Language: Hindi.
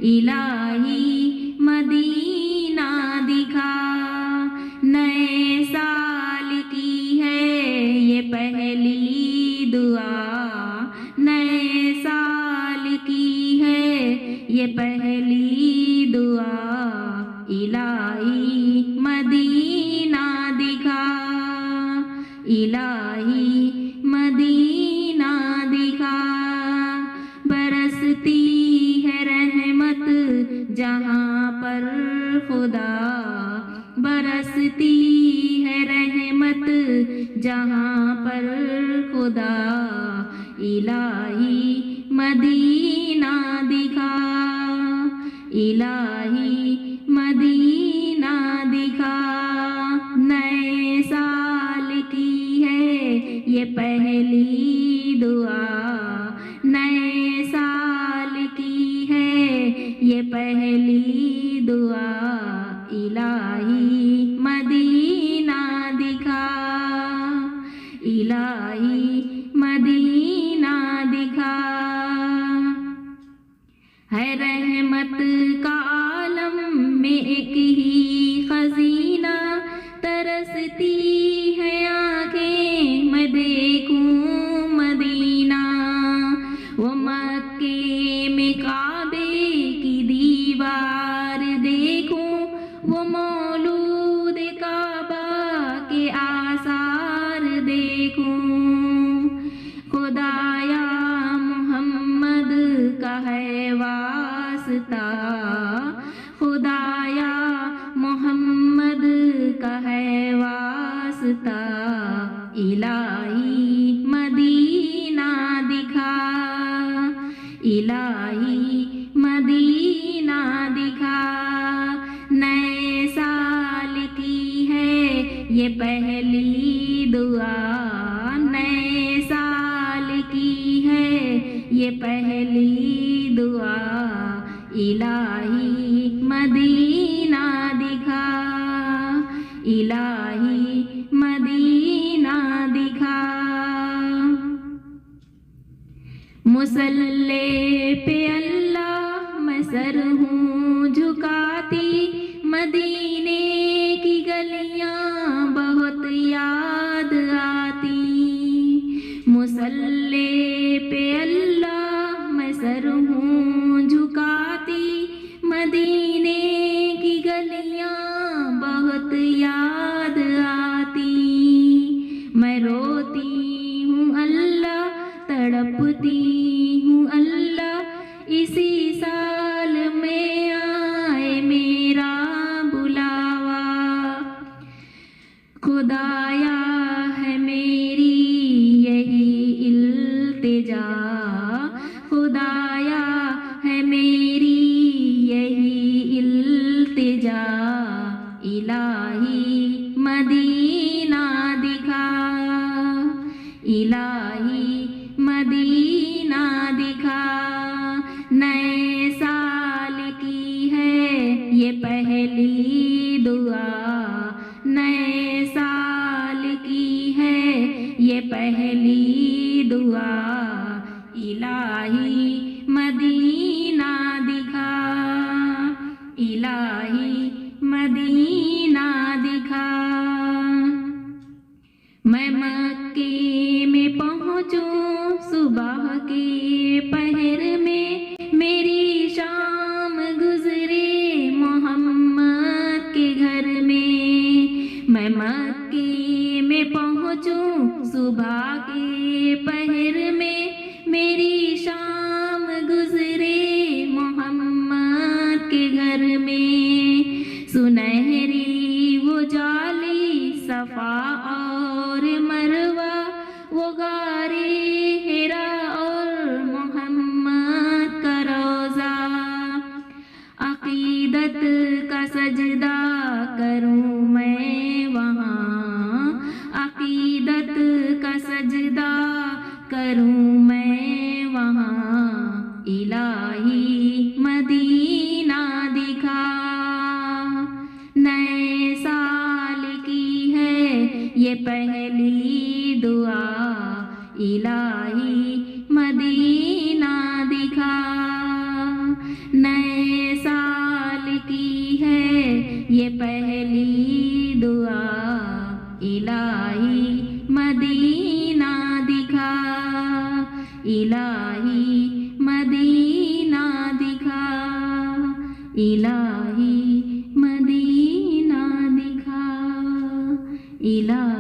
इलाही मदीना दिखा। नए साल की है ये पहली दुआ, नए साल की है ये पहली दुआ। इलाही मदीना दिखा, इलाही मदीना दिखा। बरसती है रहमत जहाँ पर खुदा, बरसती है रहमत जहाँ पर खुदा। इलाही मदीना दिखा, इलाही मदीना दिखा। नए साल की है ये पहली दुआ, नए साल की है ये पहली दुआ। इलाही मदीना दिखा, इलाही मदीना दिखा। है रहमत का आलम में एक ही खजीना, तरसती है आँखें मैं देखूं मदीना। वो मक्के में काबे की दीवार देखूं, वो मौलूद काबा के आसार देखूं। खुदाया मोहम्मद का है वास्ता, खुदाया मोहम्मद का है वास्ता। इलाही मदीना दिखा, इलाही मदीना दिखा। नए साल की है ये पहली दुआ, नए साल की है ये पहली दुआ। इलाही मदीना दिखा, इलाही मदीना दिखा। मुसल्ले पे अल्लाह मैं सर हूँ झुकाती, मदीने की गलियाँ बहुत याद आती। मुसल्ले पे अल्लाह मैं सर हूँ झुकाती, मदीने की गलियाँ बहुत याद आती। मैं रोती हूँ अल्लाह, तड़पती हूँ अल्लाह, इसी साल में आए मेरा बुलावा। खुदाया है मेरी यही इल्तिजा, खुदाया है मेरी यही इल्तिजा। इलाही मदीना दिखा, इलाही मदीना दिखा। नए साल की है ये पहली दुआ, नए साल की है ये पहली दुआ। इलाही मदीना दिखा, इलाही मदीना दिखा। मैं मक्के में पहुँचूं सुबह के पहर में, मेरी शाम गुजरे मोहम्मद के घर में। मैं मक्के में पहुँचूं सुबह के पहर में, मेरी शाम गुजरे मोहम्मद के घर में। सुनहरी वो जाली सफा और मरवा, वो गारे हिरा और मोहम्मद का रोज़ा। अकीदत का सजदा करूं मैं वहाँ, अकीदत का सजदा करूं मैं वहाँ। इलाही मदीना दिखा, नए साल की है ये पहली दुआ। इलाही मदीना दिखा, नए इलाही मदीना दिखा, इलाही